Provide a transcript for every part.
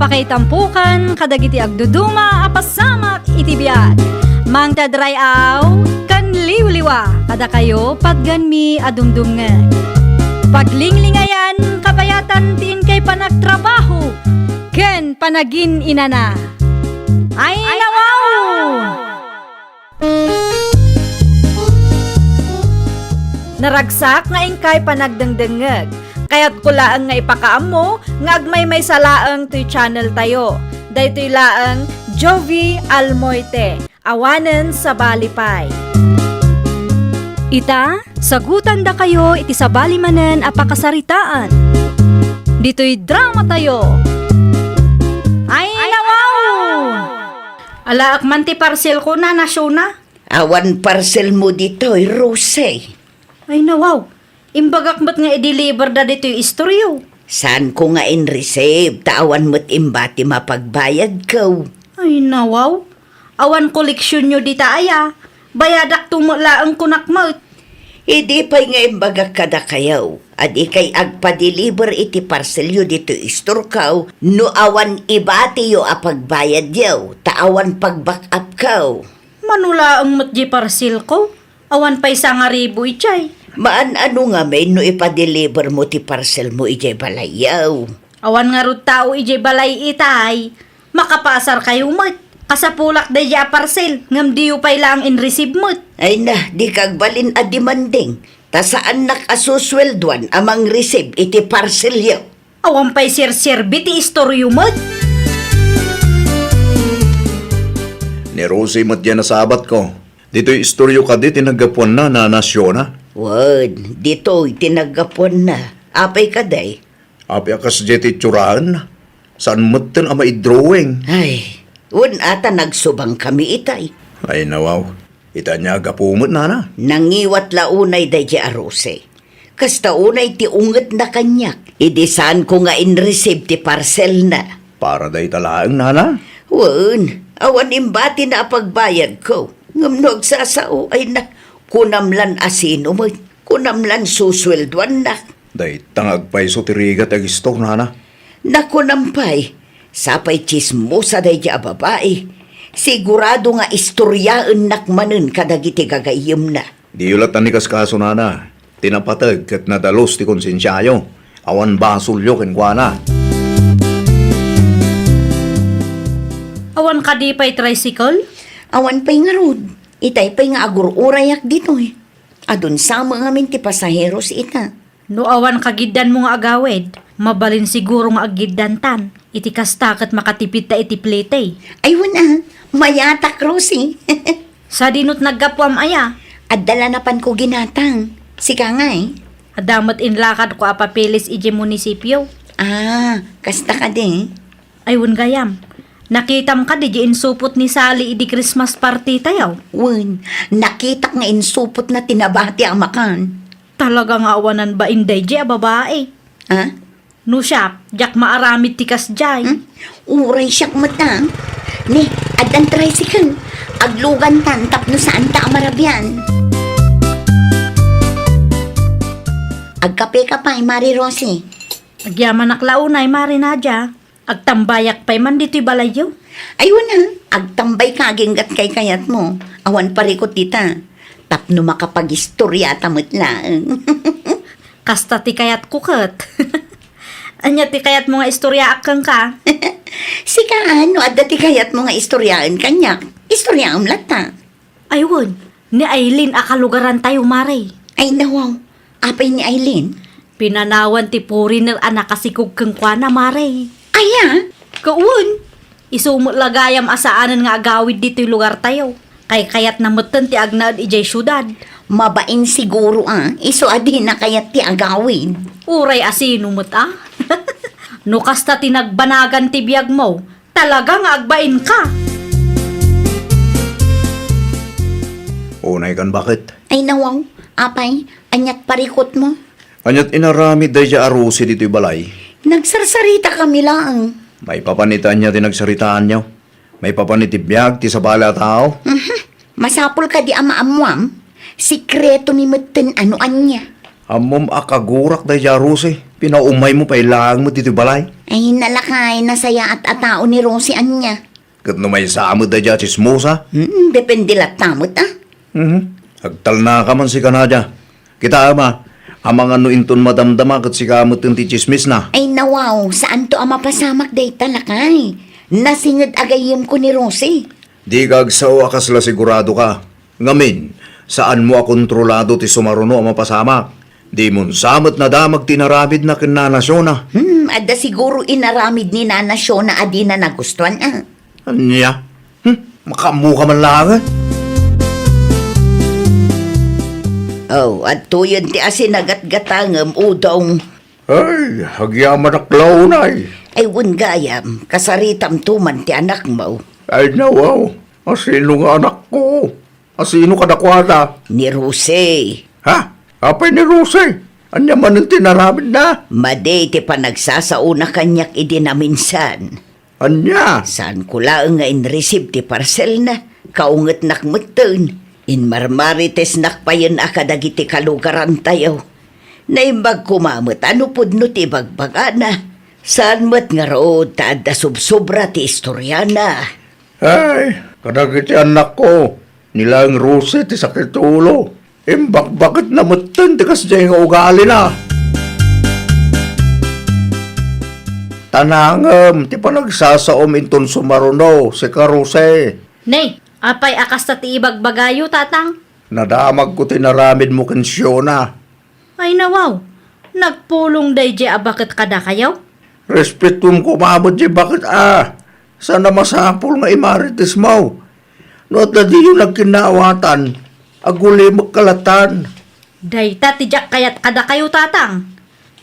apakaitampukan, kadagiti agduduma, apasamak itibiyat. Mang tadrayaw, kan liwliwa, kada kayo pagganmi adumdumngan. Paglinglingayan, kabayatan tiin kay panagtrabaho, ken panagin inana. Ay nawaw! Naragsak nga ingkay panagdengdengeg. Kaya't kulaang nga ipakaam mo, nga agmay may salaang to'y channel tayo. Daytoy laang Jovi Almoite, awanen sa Balipay. Ita, sagutan da kayo iti sa balimanen apakasaritaan. Dito'y drama tayo. Ay nawaw! Ala akman ti parcel ko na nasyo na. Awan parcel mo dito'y Rose. Ay nawaw, imbagak mo't nga i-deliver da dito'y istoryo. Saan ko nga in-receive? Tawan mo't imbati mapagbayad ko. Ay nawaw, awan koleksyon nyo dita aya. Bayadak tumulaang kunakmat. Idi pa'y nga imbagak kada kayaw. Adi kay agpa-deliver iti parcel yo dito istorkaw. No awan ibati yo apagbayad yaw. Taawan pag-back up kaw. Manulaang matji parcel ko. Awan pa'y sangaribo ichay. Maan ano nga may no ipa-deliver mo ti parcel mo ijay balayaw. Awan nga rod tao ijay balay itay. Makapasar kayo mat. Kasapulak da ya parcel. Ngam diyo pa'y lang in-receive mat. Ay na, di kagbalin a demanding. Ta saan nakasuswelduan amang receive iti parcel yaw. Awan pa'y sir-serbi ti istoryo mat. Ni Rosie mat yan nasabat ko. Dito'y istoryo ka di tinagapuan na nasyo na. Wad, dito'y tinagapon na. Apay kaday. Api akas jeti tsuraan. Saan matan ama i-drawing? Ay, un ata nagsubang kami itay. Ay nawaw. Ita niya agapumot na. Nangiwat launay day di arose. Kasta unay ti unget na kanyak. Idi saan ko nga in-receive ti parcel na. Para day talaang nana. Wan, awan imbati na pagbayad ko. Ngamnog sasao ay na. Kunamlan asino mo. Kunamlan suswelduan na. Day tangag pa'y sutirigat ag istor nana. Nakunampay. Sapay chismosa day di babae. Sigurado nga istoryaan nakmanen kadagiti gagayim na. Di ulat tanikas kaso nana. Tinapatag kat nadalos ti konsensyayo. Awan basulyo kenkwana. Awan ka di pa'y tricycle? Awan pa'y nga rod. Itay pa'y nga agur-urayak dito eh. Adun sama nga min ti pasaheros ita. No awan kagiddan mo nga agawid, mabalin siguro nga agiddan tan. Iti kastakat makatipid ta iti plete. Ayun mayatak Rosie. Sa dinot naggapwam aya, At dala na pan ko ginatang. Sika nga eh. adamat inlakad ko apapilis iti munisipyo. Kasta ka di. Ayun gayam, nakitam ka di insupot ni Sally idi Christmas party tayaw. Wen, nakita nga insupot na tinabati ang makan. Talaga nga awanan ba inday di a babae? Ha? No siya, jak maaramid tikas jay. Uray siyak mata. Ni, adan tricycle. Aglugan tan tapno saan ta amarabyan. Agkape ka pa, Mari Rosie. Agyaman naklaunay marinadya. Agtambayak pa'y man dito'y balayo. Ayun agtambay ka aginggat kay kayat mo. Awan parikot tita. Tapno makapag-istorya tamot lang. Kasta ti kayat kukat. Anya ti kayat mo nga istorya akang ka. Sika adda ti kayat mo nga istoryaan kanyak. Istoryaan lata. Ayun, ni Aileen akalugaran tayo mare. Ay nawaw, apay ni Aileen. Pinanawan ti puri ng anak kasikog kang kwa na mare. Aya, Kaun, isumot lagayam asaanan nga agawid dito'y lugar tayo. Kay kayat namutan ti agnaad ijay syudad. mabain siguro iso adi na kayat ti agawin. Uray asino mo't No kasta tinagbanagan ti biyag mo, talagang agbain ka. Unay kan bakit? Ay nawaw, apay, anyat parikot mo. Anyat inarami day ja arusi dito'y balay. Nagsarsarita kami lang. May papanitan niya tinagsaritaan niya. May papanitibiyag ti sa bala tao. Masapol ka di ama-amuam. Sikreto ni Mutten ano anya. Amom akagurak day ja arusi. Pinaumay mo pa ilang mo dito balay. Ay, nalakay, nasaya at atao ni Rosie anya. Kat no may samot da dya chismosa. Depende lang tamot Agtal na ka man si kanadya. Kita ama, amang ano inton madamdama kat si kamot yung tichismis na. Ay, nawaw, saan to ang mapasamak day talakay? Nasingad agayim ko ni Rosie. Di kagsaw akas la sigurado ka. Ngamin, saan mo akontrolado ti sumaruno ang mapasamak? Di mon samot na damag tinarabid na kinanasyon na. Ada siguro inaramid ni Nana Shona adi na nagustuhan Anya? Makamuka man lang eh. Oh, at tuyon ti asin agat-gatangam udong. Ay, hagyaman aklaw na eh. Ay gayam, kasaritam tuman ti anak mo. Ay nawaw, asino nga anak ko? Asino ka nakwata? Ni Rose. Ha? Apay ni Rose? Anya man ang tinarabid na? Maday ti panagsasauna kanyak idi na minsan. Anya? Saan ko lang nga in-receive ti parcel na. Kaungat nakmutun. In marmarites nakpayon akadagiti kalugaran tayo. Naimbag kumamot ano pud no ti bagbaga na. Saan mo't nga rood taada subsobra ti istorya na. Ay, kadagiti anak ko. Nilang Rose ti sakit ulo. Bakit namutan ti kasya nga ugali na? Tanangam, ti panagsasaom inton sumaruno si Karuse. Nay, apay akas ta ti ibagbagayo, tatang. Nadamag ko tinaramid mo kensyon. Ay nawaw, nagpulong day je abakit kada kayaw? Respetum ko maabot di bakit sana masapul nga imarites mo. No at na di yung nagkinawatan, aguli magkalatan. Day ta tijak kayat kada kayo, tatang.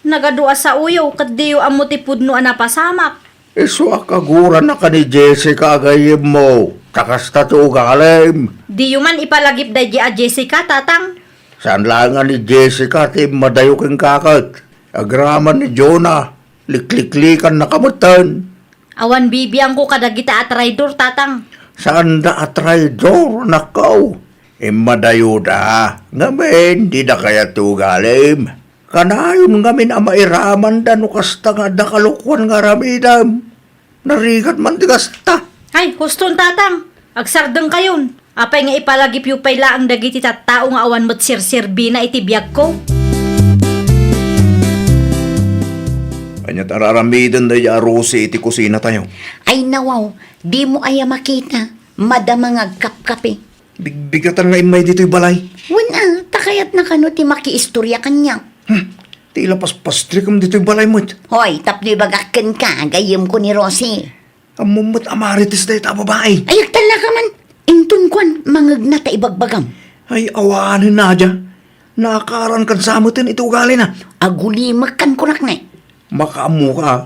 Nagadua sa uyo, kaddiyo amo ti pudno anapasamak. Iso akagura na ka ni Jessica agayim mo. Kakasta to ugalim. Diyo man ipalagip day je a Jessica, tatang. Saan lang nga ni Jessica ti madayo kang kakat. Agraman ni Jonah, likliklikan na kamutan. Awan bibiyang ko kadagita at rider, tatang. Saan da atraydor nakaw? Madayo da. Ngamin, di na kaya tugalim. Kanayon ngamin ang mairaman da no kasta nga da kalukwan nga ramidam. Narigat man di kasta. Ay, huston, tatang. Agsardeng kayon. Apay nga ipalagip yu pay laang dagiti tattao nga awan mo't sirsirbi na iti biyag ko. Kanyat araramidan da ya Rose iti kusina tayo. Ay, nawaw, di mo aya makita. Madamang agkap-kape. Bigbigatan nga imay dito'y balay. Wala, takayat na kano ti makiistorya kanya. Tila paspastrik dito'y balay mo't. Hoy, tapno ibagakken ka, gayim ko ni Rosie. Amumot amarites da ita babae. Ay, agtala ka man. Intun kwan, mangag na ta ibagbagam. Ay, awanin na dya. Nakakaran kan samutin ito ugali na. Agulimak kan kunak na. Makaamu ka.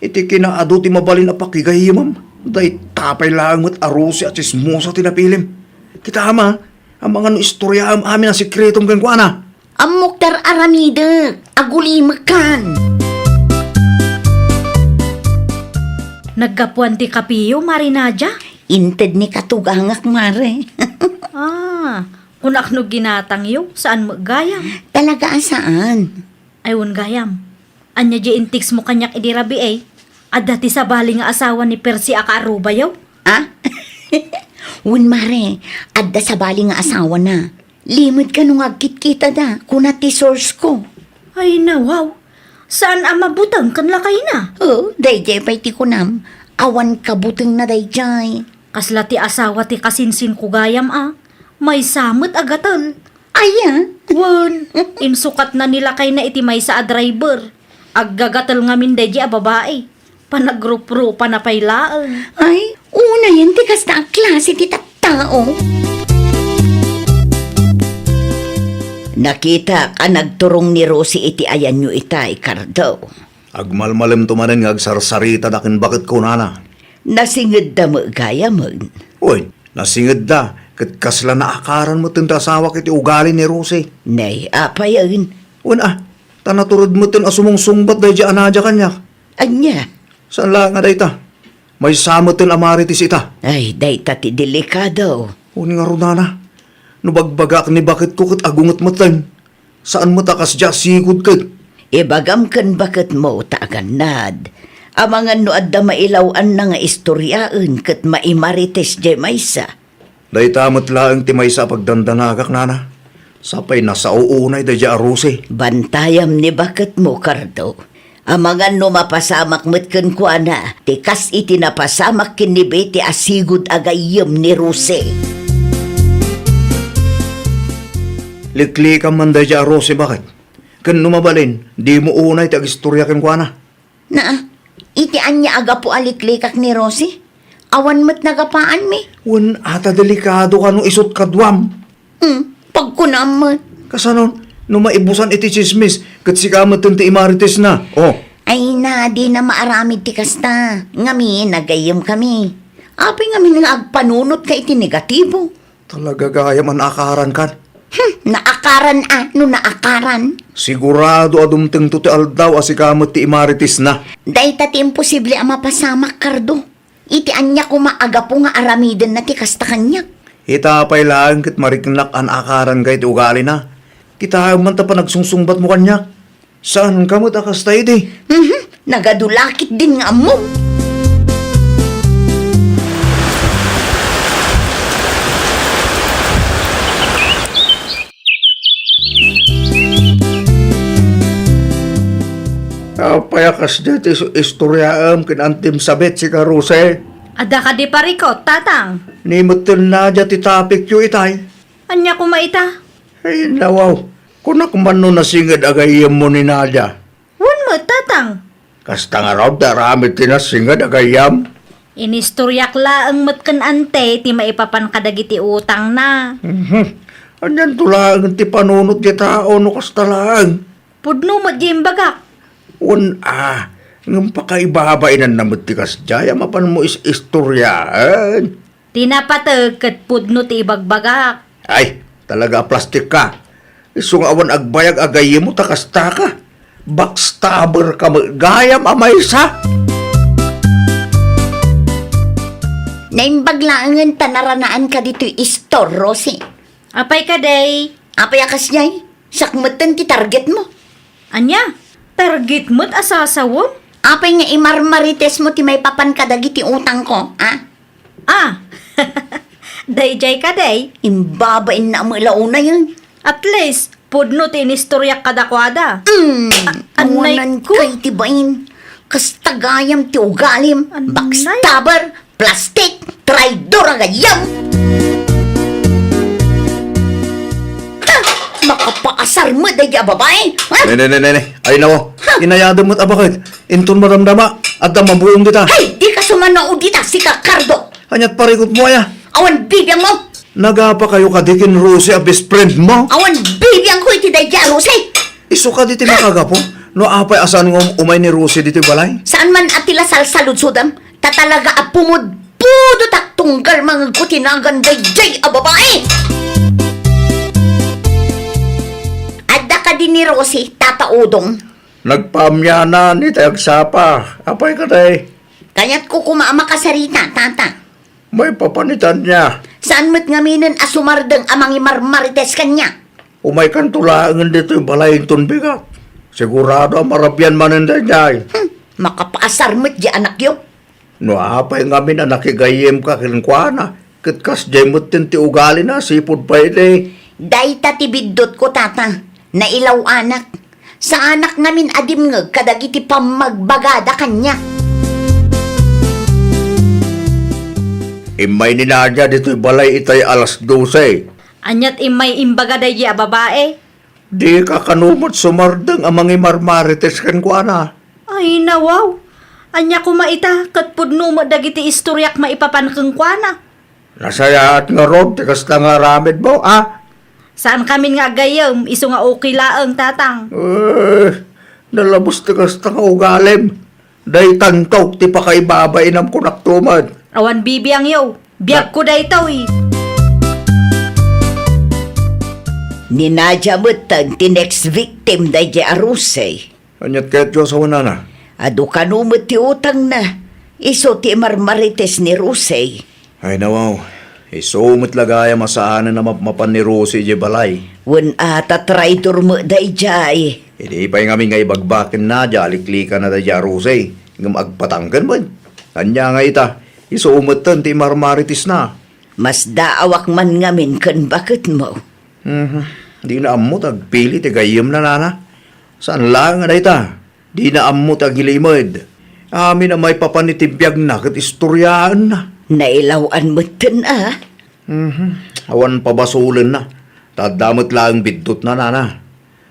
Iti kinaado ti mabalin na pakigayimam. Day tapay lang mo't arusi at sismosa tinapilim. Kita ama, ang mga no istorya am amin ang sikretong gangkwana. Amok dar aramida, agulimak kan. Naggapuan ti kapiyo, Marinadja? Inted ni katugangak mare. Kunak no ginatang yo, saan mo gayam? Talaga saan? Ayun gayam. Anya di intiks mo kanyak idirabi eh. At dati sa bali nga asawa ni Percy akaaruba yaw. Ah? Wun mare, adda sa bali nga asawa na. Limit ka nung agkit-kita da, kuna ti source ko. Ay nawaw, saan ang mabutang kan lakay na? Oh, dayjay pa'y ti kunam. Awan kabuteng na dayjay. Kasla ti asawa ti kasinsin ko gayam May samot agatal. Aya? Wan, insukat na nila kay na iti may sa driver. Aggagatal nga min deji a babae. Panagrupro panapaylaan. Ay, una yun ti kasta ang klase ti tattao. Nakita ka nagturong ni Rosie iti ayan nyo itay, Cardo. Agmalmalim tumanin nga agsarsarita dakin bakit ko nana. Nasingid da mo gaya mo. Uy, nasingid da. Kat kasla na akaran mo tinta asawa kiti ugali ni Rose. Nay, apa yun? Wan tanaturod mo tin asumong sungbat dahi dyan anadya kanya. Anya? Saan lang nga dahi ta? May samot tin amaritis ita. Ay, day tati delikado. Uni nga runana. Nubagbagak ni bakit ko kat agungot mo tin. Saan mo takas dya sigod kat? Ibagam kan bakit mo taaganad. Amangan no adda mailawan na nga istoryaan kat maimarites jay maysa. Day tamot laang ti may sa pagdandanagak, nana. Sapay nasa uunay da dya aruse. Bantayam ni bakit mo, Cardo. Amangan no mapasamak metken ko ana, tikas iti napasamak kinibe ti asigud agayem ni Ruse. Liklikan man da dya aruse, bakit? Kan numabalin, di mo unay ti agistorya ken kwa na. Na, iti anya aga po aliklikak ni Rosie. Awan mo't nagapaan mi. Wan ata delikado ka no isot kadwam. Pagkunaman. Kasanon, no maibusan iti chismis, kat si kamat ti imarites na. Oh, Ay na, di na maaramid ti kasta. Ngami, nagayam kami. Api ngami nga agpanunot ka iti negatibo. talaga gaya man akaran kan. Naakaran no naakaran. Sigurado adumteng to ti aldaw asi kamat ti imarites na. Day tati imposible ang mapasamak, Cardo. Iti anya ko maaga po nga aramiden na ti kasta kanyak. Itapay lang kit mariknak an akaran kay ti ugali na. Kita man ta pa nagsungsungbat mo kanya. Saan kamot akas tayo di? Nagadulakit din nga mo. Payakas dyan istoryaam kinantim sabit si Karuse. Ada ka di parikot, tatang. Nimutin na dyan ti topic yu itay. Anya kumaita. Ay nawaw, kunak man no nasingad agayam mo ni Nadia. Wan mo, tatang. Kasta nga raw daramit tinasingad agayam. Inistoryak laang matkan ante, ti maipapan kadagiti utang na. Anyan tulang ti panunot di tao no kasta lang. Pudno mo di bagak. Ngam pakaibabain na namot ti kasjaya mapan mo istoryaan. Tinapatag kat pudno ti ibagbagak. Ay, talaga plastik ka. Isung awan agbayag agayim mo takasta ka. Backstabber ka mo. Gayam amay sa. Naimbaglaangan tanaranaan ka dito istor, Rosie. Apay ka day. Apayakas niya'y, sakmatan ti target mo. Anya, target mo't asasawom? Apay nga imarmarites mo ti may papan kadagiti utang ko, ha? Dayjay ka day. Imbabain na mo ilauna yun. At least, pudno ti inistoryak kadakwada. Anay Awanan ko. kay tibain. Kastagayam ti ugalim. Anay. Backstabber, plastic, traidor agayam. Makapaasar mo daya babae. Ha? Ne. Ay nawo. Inayado mo't abakit. Inton maramdama. At ang mabuong dita. Hay, di ka sumanaw dita si Kakardo. Anyat parikot mo aya. Awan bibiyang mo. Nagapa kayo kadikin Rose a best friend mo. Awan bibiyang ko iti daya, Rosie. Iso ka diti makagapo. No apay asan ng umay ni Rose diti balay. Saan man atila salsaludsudam, tatalaga apumod pudo tak tunggal mga kutinagan dayjay a babae. Adda ka din ni Rosie, tataudong. Nagpamyana ni Tayagsapa. Apay ka day. Kaya't ko kumaama kasarita, tata. May papanitan niya. Saan mo't ngaminan asumardeng amang imarmarites kanya? Umay kan tulangan dito yung balay yung bigat. Sigurado ang marabyan maninda niya. Makapaasar mo't di anak yo. No apay ngamin na nakigayem ka kinkwana. Kitkas jay mo't tinti ugali na sipod pa iti. Day tatibidot ko, tata. Nailaw anak. Sa anak ngamin adim ngag kadagiti pamagbagada kanya. Imay ni Nadia dito yung balay itay alas 12. Anyat imay imbaga day a babae. Di ka kanumot sumardeng amang imarmarites kinkwana. Ay nawaw. Anya kumaita kat pudno mo dagiti istoryak maipapan kang kwana. Nasaya at nga rod, tikas na nga ramid mo, Saan kami nga gayam, iso nga okay laang tatang. Nalabos tikas na nga ugalim. Day tantok, ti pakaibabain ang kunaktumad. Awan bibiyang yo, biyag ko day ito eh. Ni Nadia Mutang, ti next victim day di Aruse. Anyat kaya't Diyos sa na. Ado kanumot ti utang na. Iso ti marmarites ni Ruse. Ay nawaw, Isumot lagaya masaanan na mapan ni Rosie di balay. Wan ata traitor mo day jay. Hindi pa yung aming nga ibagbakin na dya, aliklika na dya Rosie. Nga magpatanggan mo. Kanya nga ita, isumot tan ti marmaritis na. Mas daawak man ngamin kan bakit mo. Di na ammo tagpili ti gayam na nana. Saan lang nga ita? Di na ammo tagilimod. Amin na may papanitibiyag na kat istoryaan na. Nailawan mo tan Awan pabasulan na. Tadamot lang bidtot na nana.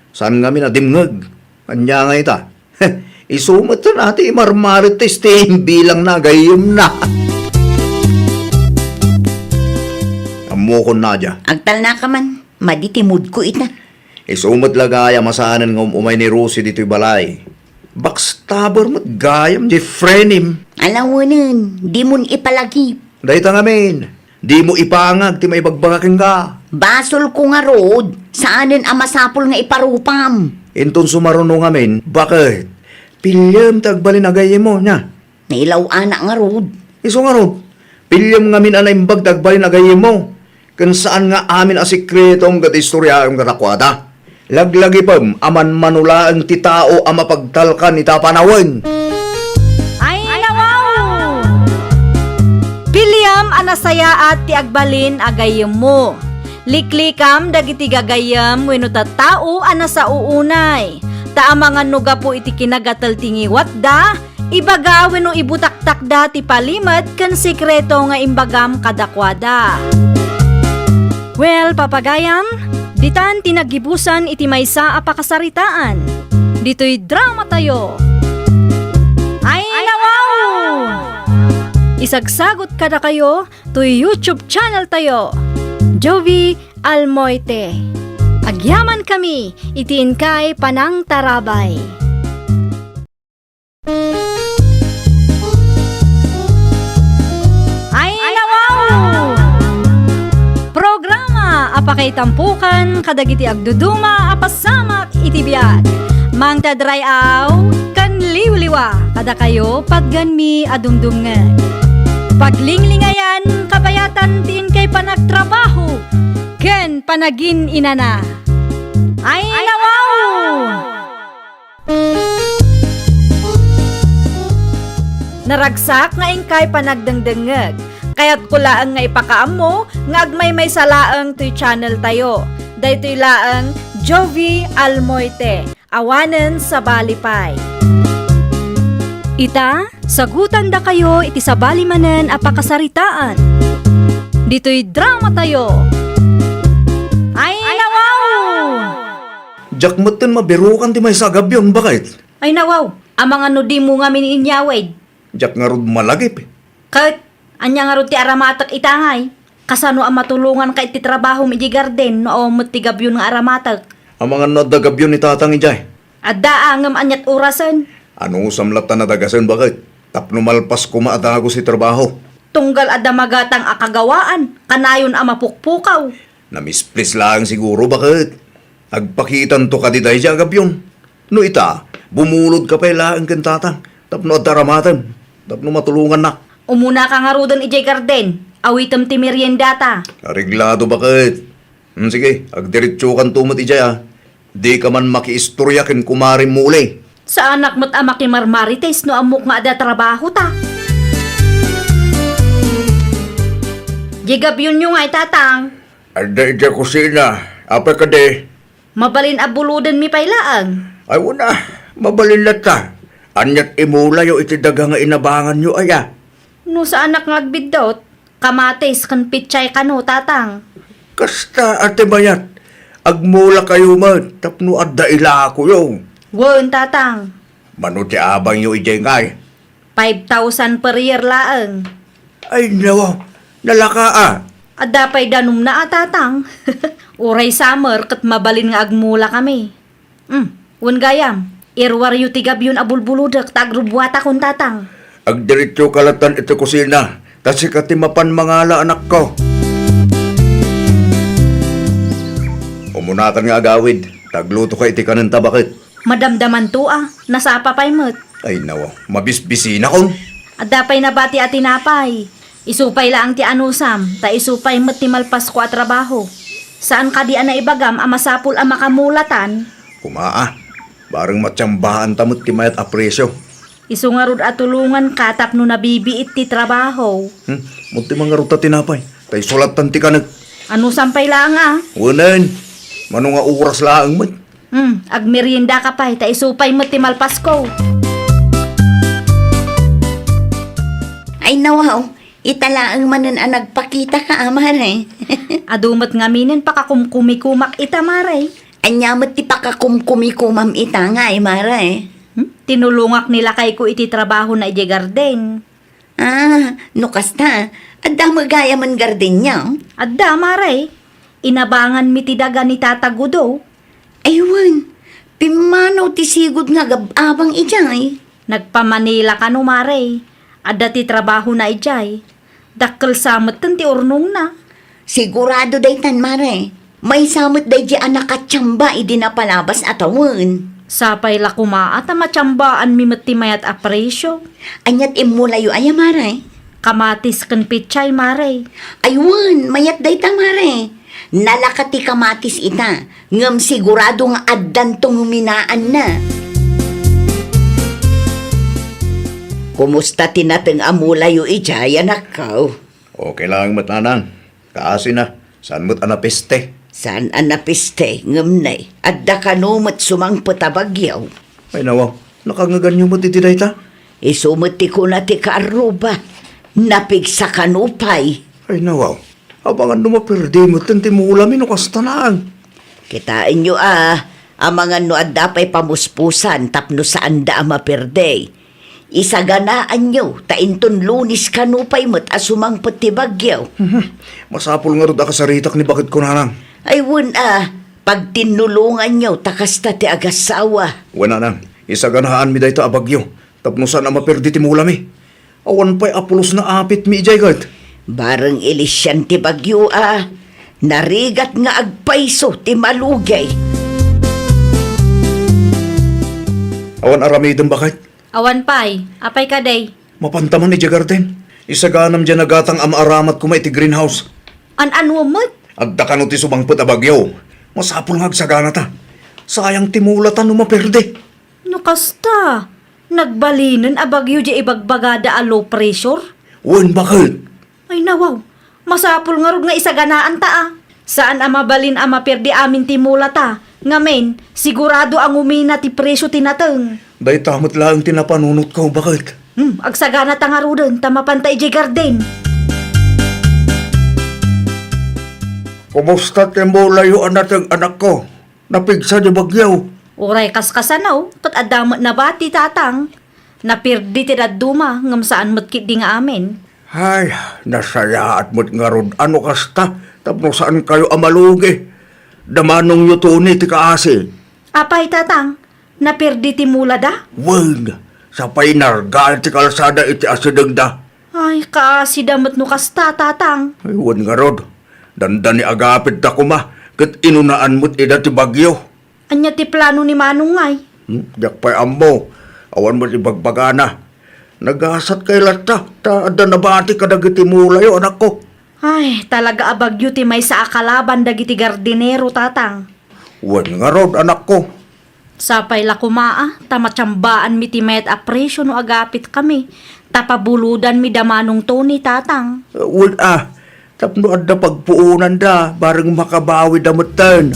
Saan nga minadimngag? Kanya nga ita. Isumot na natin marmaritis ti bilang na gayam na. Ammo ko na dya. Agtal na ka man, maditimod ko ita. Isumot lagaya masaanan ng umay ni Rosie dito'y balay. Backstabber mo't gayam di frenim. Alam mo nun, di mo ipalagip. Dahita ngamin. Di mo ipangag ti may bagbagaking ka. Basol ko nga rod, saanin ang masapol nga iparupam. Inton sumarunong ngamin, bakit? Pilyam tagbalin agay mo niya. Nailaw anak nga rod. Iso nga ro, pilyam ngamin anay mbag tagbalin agay mo. Kan saan nga amin a sikretong kat istorya ang katakwata. Laglagi pam, aman manula ang titao ang mapagtalkan itapanawan. Ay, nawaw! Pilyam anasaya at ti agbalin agayem mo. Liklikam dagiti gagayam wenno tattao anasa uunay. Taamangan no gapo iti kinagatal tingiwat da, ibaga wenno ibutaktak da ti palimad kan sikreto nga imbagam kadakwada. Well, papagayam, ditan tinagibusan iti maysa a pakasaritaan. Dito'y drama tayo. Ay, nawaw! Isagsagot kada kayo to YouTube channel tayo. Jovi Almoite. Agyaman kami, itiin kay Panang Tarabay. Ay, nawaw! Programa apakay tampukan kadagiti agduduma apasamak iti biag. Mang tadrayaw kan liwliwa kada kayo pagganmi adumdumngan. Paglinglingayan kabayatan tin kay panagtrabaho ken panagin inana. Ay, nawaw! Naragsak nga ingkay panagdengdengeg. Kaya't kulaan nga ipakaam mo, nga agmay may salaang to'y channel tayo. Dahito'y laang Jovi Almoite, awanen sa balipay. Ita, sagutan da kayo iti sa balimanen apakasaritaan. Dito'y drama tayo. Ay, nawaw! Jakmatan mabirukan ti may sagab yun, bakit? Ay, nawaw, amang ano di mo nga miniinyawid. Jak nga rod malagip eh. Kahit, anya nga ro ti aramatak itangay. Kasano ang matulungan ka iti trabaho mi di garden no o matigab yun nga aramatak. Ang mga nadagab yun itatang ijay. At daangam anyat orasan. Anong samlatan na dagasan, bakit? Tapno malpas ko maatago si trabaho. Tunggal adda magatang akagawaan. Kanayon ang mapukpukaw. Namisplis lang siguro, bakit? Agpakitan to ka di day jagab yun. No ita, bumulod ka pa ilaan kantatang. Tapno at taramatan. Tapno matulungan na. Umuna ka nga rudan ijay garden. Awitam ti meriendata. Areglado, bakit? Sige, agdiretso kan tumot ijay ah. Di ka man makiistorya ken kumarin mo uli. Sa anak mo't ama kimarmarites no amok nga ada trabaho ta. Jigab yun yung ay tatang. Ada ija kusina. Apa ka de? Mabalin abuludan mi pailaang. Ay wala, mabalinlat ka. Anyat imula yung itidaga nga inabangan nyo aya. No sa anak nga agbidot, kamates kan pitchay kano tatang. Kasta ate bayat, agmula kayo man, tapno at daila ako yung. Won tatang, Mano ti abang yung ijay ngay. 5,000 per year laang. Ay nawa, nalaka ah. Adda pay danum na tatang. Uray summer kat mabalin nga agmula kami. Won gayam, irwar yu tigab yun abulbuludak tagrubwata kon tatang. Agdiretso kalatan ito kusina, kasi katimapan mangala anak ko. Umunatan nga agawid, tagluto ka iti kanan tabakit. Madamdaman to nasapa pay mo't. Ay nawa, mabisbisina kon. Adda pay nabati at tinapay. Isupay lang ti anusam, ta isupay met ti malpas ko a trabaho. Saan ka di na ibagam ang masapul ang makamulatan? Kumaa, bareng matsambahan tamot ti mayat apresyo. Isungarod at tulungan ka tapno nabibiit ti trabaho. Munti mga ruta tinapay. Tay sulatan ti kanag. Ano sampay lang ah? Wanan, mano nga oras laang man. Agmerienda ka pa, ta isupay met ti malpas ko. Ay nawaw, italaang manan ang nagpakita ka, amare. Adumat nga minin pakakumkumikumak ita maray. Anyamot ti pakakumkumikumam ita nga, mare. Tinulungak nila kay ko iti trabaho na iti garden. No kasta, adda magaya man garden niya. Adda maray, inabangan mi ti daga ni tatagudo. Aywan, pimanaw ti sigod nga gababang ijay. Nagpamanila ka no maray. Adda ti trabaho na ijay. Dakkel samot ti urnong na. Sigurado day tan, mare. May samot day di anak at tiyamba idinapalabas atawan. Sapay la kumaat matsambaan mi met ti mayat apresyo. Anyat imulayo ay, mare. Kamatis ken pichay maray. Aywan, mayat day ta, mare. Nalakati kamatis ita. Ngam sigurado nga addan tong huminaan na. Kumusta tinateng amulayo ijay, anak ko? Okay lang matanang. Kaasi na, saan mo't anapiste? Saan ang napiste, ngamnay, at da kanumot sumang patabagyaw. Ay nawaw, nakangaganyo mo titiday ta? Isumuti ko na ti kaaruba, napig sa kanupay. Ay nawaw, abangan numapirdi mo tanti mo ulamin o kastanaan. Kitain nyo ang mga noad dapay pamuspusan tapno saan da mapirde. Isaganaan nyo, tainton lunis kanupay mo't asumang patibagyaw. Masapul nga rin akasaritak ni bakit ko nanang. Ay wun pag tinulungan nyo, takasta ti agasawa. Wala nang, isaganahaan mi dayta abagyo. Tapno saan na mapirdi ti mo ulami. Awan pa'y apulos na apit mi ijay gat. Bareng ilisyan ti bagyo narigat nga agpaiso ti malugay. Awan aramidang bakit? Awan pay, apay ka day. Mapantaman ni Jagarden. Isaganam dyan nagatang amaaramat ko may ti greenhouse. An-anwa mo't? Agda ka no ti subangpet abagyo. Masapul nga agsagana ta. Sayang timulatan no maperde. No kasta, nagbalinan abagyo di ibagbagada a low pressure? Wan bakit? Ay nawaw, masapul nga rog nga isaganaan ta ah. Saan amabalin mapirdi amin timula ta? Ngamen, sigurado ang umina ti presyo tinateng. Day tamot lang tinapanunot ko, bakit? Agsagana ta nga rudon, tamapantay di garden. Kumusta tembo layo anatang anak ko? Napigsa di bagyaw. Uray kaskasanaw, kat adamot na bati tatang. Napirdi ti duma, ngam saan matkit di nga amin. Ay, nasaya at mo't nga ron. Ano kasta? Tapno saan kayo amalugi? Damanong yuto ni ti kaasi. Apay tatang, napirdi ti mula da? Wag, sa painargal ti kalsada iti asideng da. Ay, kaasi damot no kasta tatang. Ay, wan nga ron. Dandan ni agapit ta kuma, kat inunaan mo't ida ti bagyo. Anya ti plano ni Manong ngay. Yak pa'y ammo, awan mo't ibagbagana. Nagasat kay lata, ta ada nabati kadagiti mulayo, anak ko. Ay, talaga abagyo ti may sa akalaban dagiti gardinero tatang. Wan nga ron, anak ko. Sapay la kumaa, tamatsambaan mi ti mayat apresyo no agapit kami. Tapabuludan mi damanong Tony tatang. Wan tapno adda pagpuunan da, bareng makabawi damutan.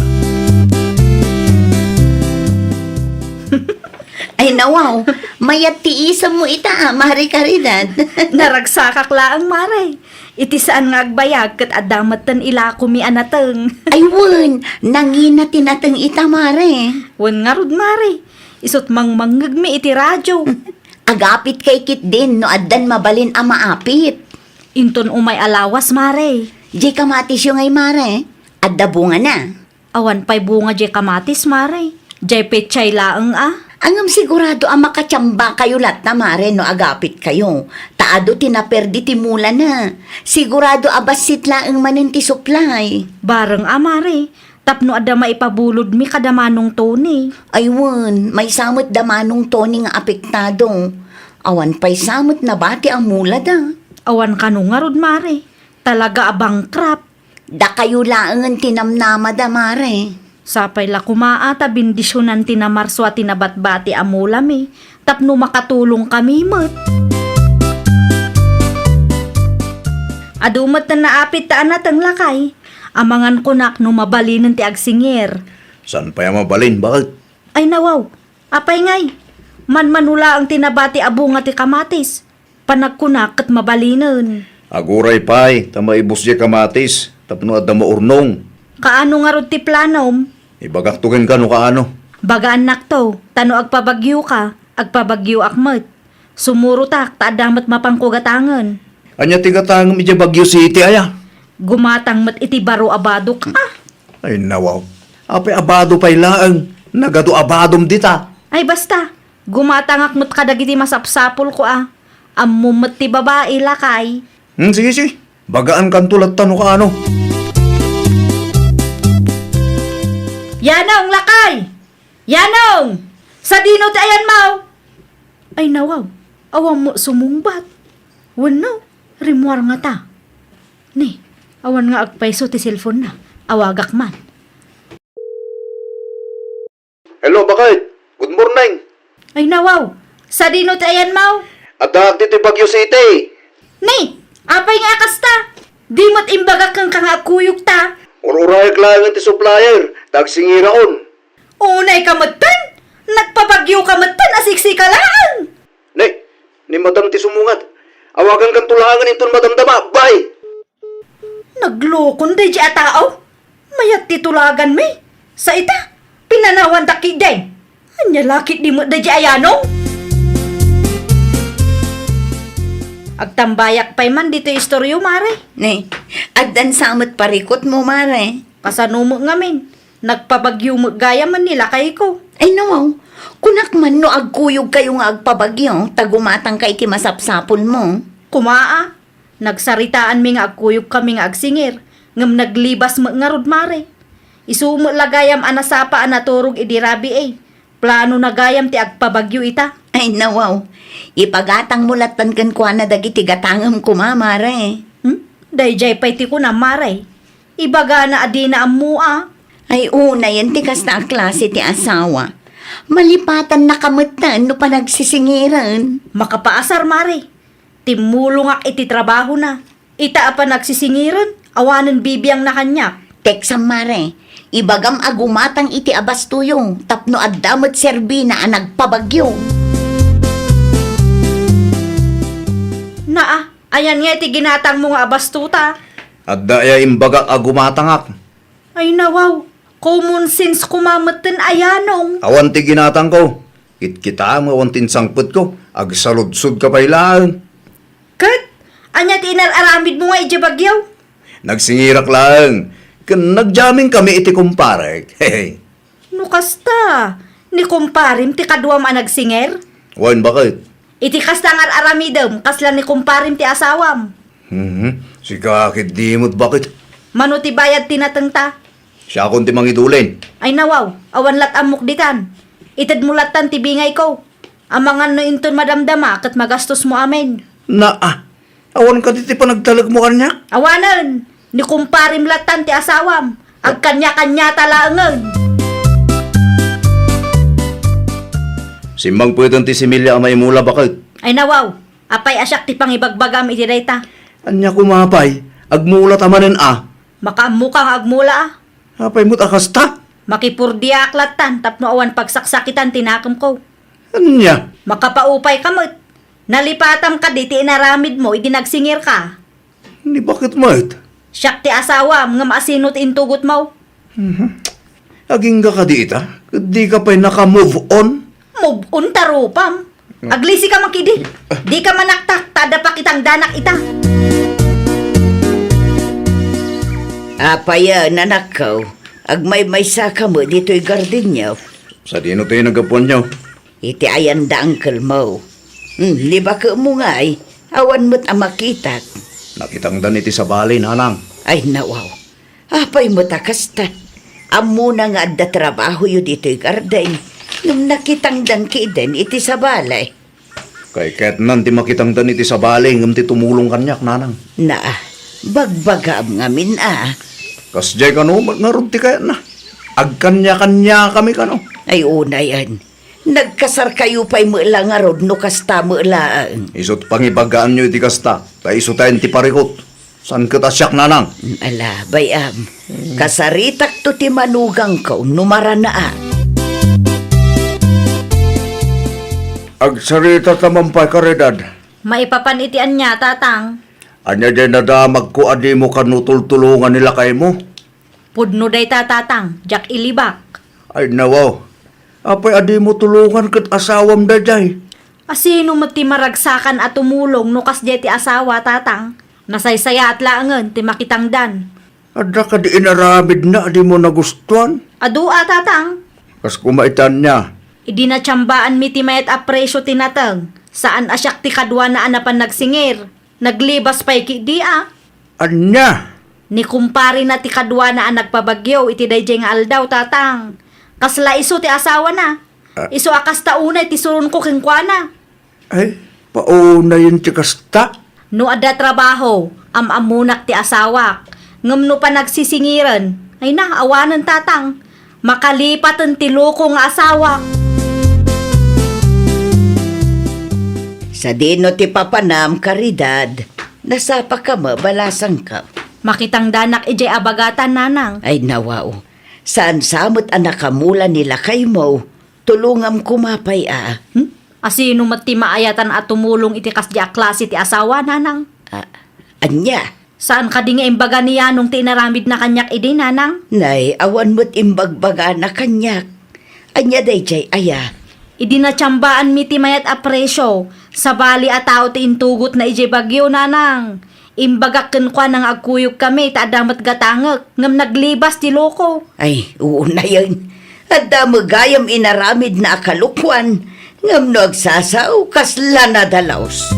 Ay nawaw, mayat tiisam mo ita, mare karidad. Naragsakak laang maray. Iti saan nga agbayag kat adamatan ila kumi anateng. Aywan, nangina tinatang ita, mare. Wan nga rod maray. Isot mangmanggag mi iti radyo. Agapit kay kit din no addan mabalin ang maapit. Inton umay alawas maray. Di kamatis yung ay, mare. Adda bunga na. Awan pa'y bunga jay kamatis maray. Jay petchay laang Angam sigurado ang makatsamba kayo lat na, mare, no agapit kayo. Taado tinaperdi ti mula na. Sigurado abasit laang manin ti supply. Bareng maray. Tapno ada maipabulod mi kadamanong Tony. Aywan, may samot damanong Tony nga apektado. Awan pa'y samot na bati ang mula da. Awan ka nung nga rod, Mare. Talaga abang krap. Da kayo laangan tinamnama da, Mare. Sapay la kumaata, bindisyonan tinamarso at tinabatbati amulami. Tapno makatulong kami, mat. Adumat na naapit taan natang lakay. Amangan ko nak no mabalinan ti agsingir. San pa yung mabalin? Bakit? Ay nawaw, apay ngay. Manmanula ang tinabati abunga ti kamatis. Panagkunak at mabalinan. Aguray pay, tamaibos di kamatis, tapno at maurnong. Kaano nga rod ti planom? Ibagaktugan ka no kaano. Bagaan nak to, tano agpabagyo ka, agpabagyo akmet. Sumuro tak, taadamat mapangkugatangan. Anya tigatang medyo Baguio City aya. Gumatang mat iti baro abado ka. Ay nawaw. Apay abado pay laang. Nagado abadom dita. Ay basta, gumatangak mo't kadagiti masapsapol ko Ammumot ti babae lakay. Sige, sige. Bagaan kan tulad tano kaano. Yanong lakay! Yanong! Sa dino ti ayan mau! Ay nawaw, awang mo sumungbat. Wano, rimuar nga ta. Ni, awan nga agpaiso ti cellphone na. Awagak man. Hello, bakit? Good morning. Ay nawaw, sa dino ti ayan mau? Adak dito Baguio City. Ni, apay nga kasta. Di mo't imbagak kang kangakuyok ta. Ururayag lang ti supplier. Tagsingiraon. Unay kamatan! Nagpabagyo kamatan, asiksi ka lang! Ni madam ti sumungat. Awagan kan tulangan iton madamdama. Bye! Naglokon day di atao. Mayat titulagan mi. Sa ita, pinanawan taki day. Anya lakit di mo day di ayanong. Agtambayak pa'y man dito istoryo, Mare. Ne, agdan samot parikot mo, Mare. Kasanumo ngamin. Nagpabagyo mo gaya man nila kay ko. Ay no, kunak man no agkuyog kayo nga agpabagyo, tagumatang kay ti masapsapol mo. Kumaa. Nagsaritaan mi nga agkuyog kami nga agsingir. Ngam naglibas mo nga rod, Mare. Isumo lagayam anasapa anaturog idirabi Plano na gayam ti agpabagyo ita. Ay nawaw, ipagatang mulatan kan kwa na dagiti gatangam kumamare. Dayjay pa'y ti ko na, Mare. Ibaga na adina amua. Ay una yan ti kas na klase ti asawa. Malipatan na kamutan no panagsisingiran. Makapaasar, Mare. Timulong ak iti trabaho na. Ita pa nagsisingiran. Awanan bibiyang na kanyak. Teksam mare, ibagam agumatang iti abastuyong tapno addamot serbi na nagpabagyo. Naa, ayan nga iti ginatang mo nga abastuta. At daya imbaga agumatangak. Ay nawaw, common sense kumamatan ayanong. Awan ti ginatang ko. Kita mo awan tinsangput ko. Agsaludsud ka pailaan. Kat, anya ti inararamid mo nga iti bagyaw. Nagsingirak lang. Nagjamming kami iti kumpare. Hey. No kasta, ni kumparim ti kadwam a nagsinger. Wan bakit? Iti kasta nga aramidem, kasla ni kumparim ti asawam. Si kakit dimot bakit? Mano ti bayad tinatengta. Siya akong ti mangidulin. Ay nawaw, awan lat amok ditan. Itad mo latan ti bingay ko. Amangan no inton madamdama kat magastos mo amen. Awan ka diti pa nagtalag mo kanyak? Awanan, ni kumparim latan ti asawam. Ag kanya-kanya talangan. Simbang pwedeng ti similya amay mula bakit? Ay nawaw, apay asyak ti pangibagbagam iti dayta. Anya kumapay, agmula tamanen Makamukang agmula Apay mo't akasta? Makipurdiak latan tapno awan pagsaksakitan tinakam ko. Anya? Makapaupay kamot. Nalipatam ka di ti inaramid mo, idinagsingir ka. Ni bakit mait? Siyak ti asawa, nga maasinot intugot mo. Aging ka di ita? Di ka pa'y naka-move on? Move on tarupam. Aglisi ka makidi. Di ka manaktak, tada pa kitang danak ita. Apaya, nanakaw. Agmay-maysa ka mo dito'y garden niyo. Sa dino tayo nagapon niyo? Iti ayan da uncle mo. Di ba ka mo nga ay? Awan mo't amakitak. Nakitang dan iti sa balay, nanang. Ay nawaw. Apay mo takasta. Amo na nga adda trabaho yu dito'y garden. Nung nakitang dan ki din iti sa balay. Kay ket nanti makitang dan iti sabali ngem ti tumulong kanyak nanang. Na, bagbagam ngamin Kasjay kano magngarod ti kaya na. Agkanya-kanya kami kano. Ay una yan. Nagkasar kayo pa'y mula nga rod no kasta mula. Isot pangibagaan nyo iti kasta. Ta isotayin ti parikot. San katasyak nanang? Ala, bayam. Kasaritak to ti manugang ko, numara na Agsarita tamampay karedad. Maipapanitian niya, tatang. Anya day nadamag ko adi mo kanutultulungan nila kay mo. Pudno day tatang, jak ilibak. Ay nawaw. Apay adi mo tulungan kat asawam da jay. Asino ti maragsakan at tumulong no kasjay ti asawa, tatang. Nasaysaya at laangan ti makitangdan. Ada ka di inaramid na adi mo nagustuhan. Adua, tatang. Kas kumaitan niya. Idi na tiyambaan mi ti mayat apresyo tinatang. Saan asyak ti kadwa na anapan nagsingir. Naglibas pa'y di Anya? Ni kumpari na ti kadwa na nagpabagyo iti dayjay nga aldaw, tatang. Kasla iso ti asawa na. Iso akas taunay ti surun ko kengkwana. Ay, pauna yun ti kasta. No ada trabaho, amamunak ti asawak. Ngam no pa nagsisingiran. Ay na, awanan, tatang. Makalipatan ti loko nga asawak. Sa dino ti papanam karidad, nasapa ka mabalasang ka. Makitang danak ijay abagatan, nanang. Ay nawaw, saan samot anak kamula nila kay mo, tulungam kumapay Asino mati maayatan at tumulong iti kasya klase ti asawa, nanang. Anya, Saan ka di nga imbaga niya nung tinaramid na kanyak idi, nanang? nay awan mo't imbagbaga na kanyak. Anya day jay aya, Idi na tiyambaan mi ti mayat apresyo. Sa bali at tao ti intugot na ijay bagyo, nanang. Imbagak kwa nang agkuyog kami, taadamat gatangag. Ngam naglibas ti loko. ay uuna yun. At damagayam inaramid na akalukwan, ngam no agsasaw kasla na dalaws.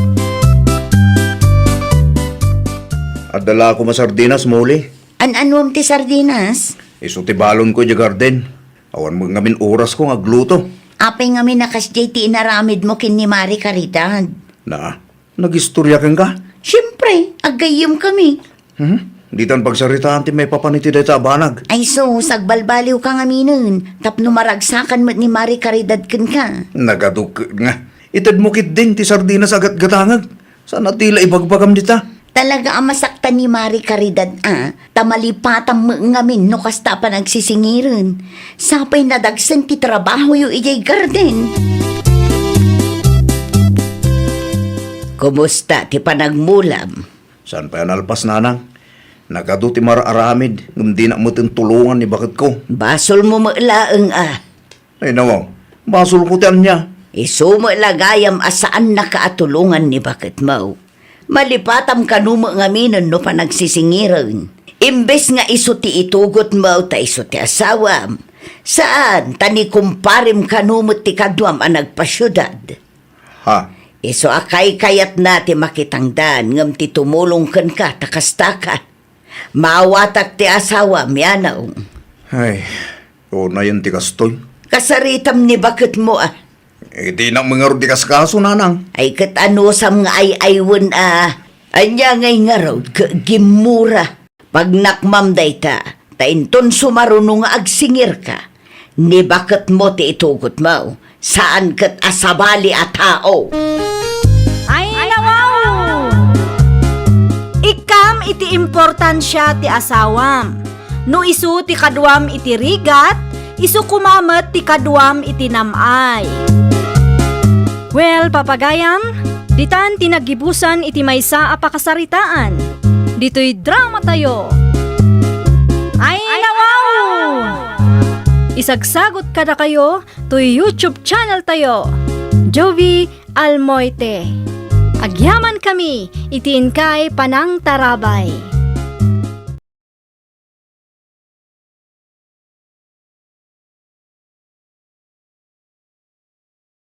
Adala ko masardinas muli. An-anuam ti sardinas? Iso ti balon ko di garden. Awan mo ngamin oras ko ngagluto. Apay nga minakasjay ti inaramid mo kin ni Mari Caridad. Na, nagistorya kang ka? Siyempre, agayim kami. Di tan pagsaritaan ti may papaniti day sa banag. Ay so, sagbalbaliw ka nga minun. Tapno maragsakan mo ni Mari Caridad kin ka. Nagaduk nga. Itad mo kit din ti sardinas agat gatangag. Sana tila ibagbagam dita. Talaga ang masaktan ni Mari Caridad tamalipatang ngamin no kasta pa nagsisingirin. Sapay nadagsan ti trabaho yu ijay garden. Kumusta ti panagmulam? Saan pa yan alpas nanang? Nagado ti mararamid. Ngam di na mo tulungan ni bakit ko. Basol mo maulaang Ay nawaw, basul ko tiyan niya. Isumo lagayam asaan nakaatulungan ni bakit mo. Malipatam kanumo nga minon no pa nagsisingiran. Imbes nga iso ti itugot mo ta iso ti asawam. Saan tani kumparim kanumo ti kadwam ang nagpasyudad. Ha? Iso akay kayat na ti makitangdan ngam ti tumulong kan ka takasta ka. Maawatak ti asawam yanaw. Ay, o na yun ti kastoy. Kasaritam ni bakit mo Di na mga di kaskaso nanang. Ay kat ano sam nga ay aywan Anya ngay nga raw gimura. Pag nakmam day ta inton sumaruno nga agsingir ka. Ni bakit mo ti itugot mo? Saan kat asabali a tao? Ay, nawaw! Ikam iti importansya ti asawam. No isu ti kadwam iti rigat, isu kumamet ti kadwam iti namay. Well, papagayam, ditan tinagibusan iti maysa a pakasaritaan. Dito'y drama tayo. Ay, nawaw! Isagsagot kada kayo to YouTube channel tayo. Jovi Almoite. Agyaman kami, itiin kay Panang Tarabay.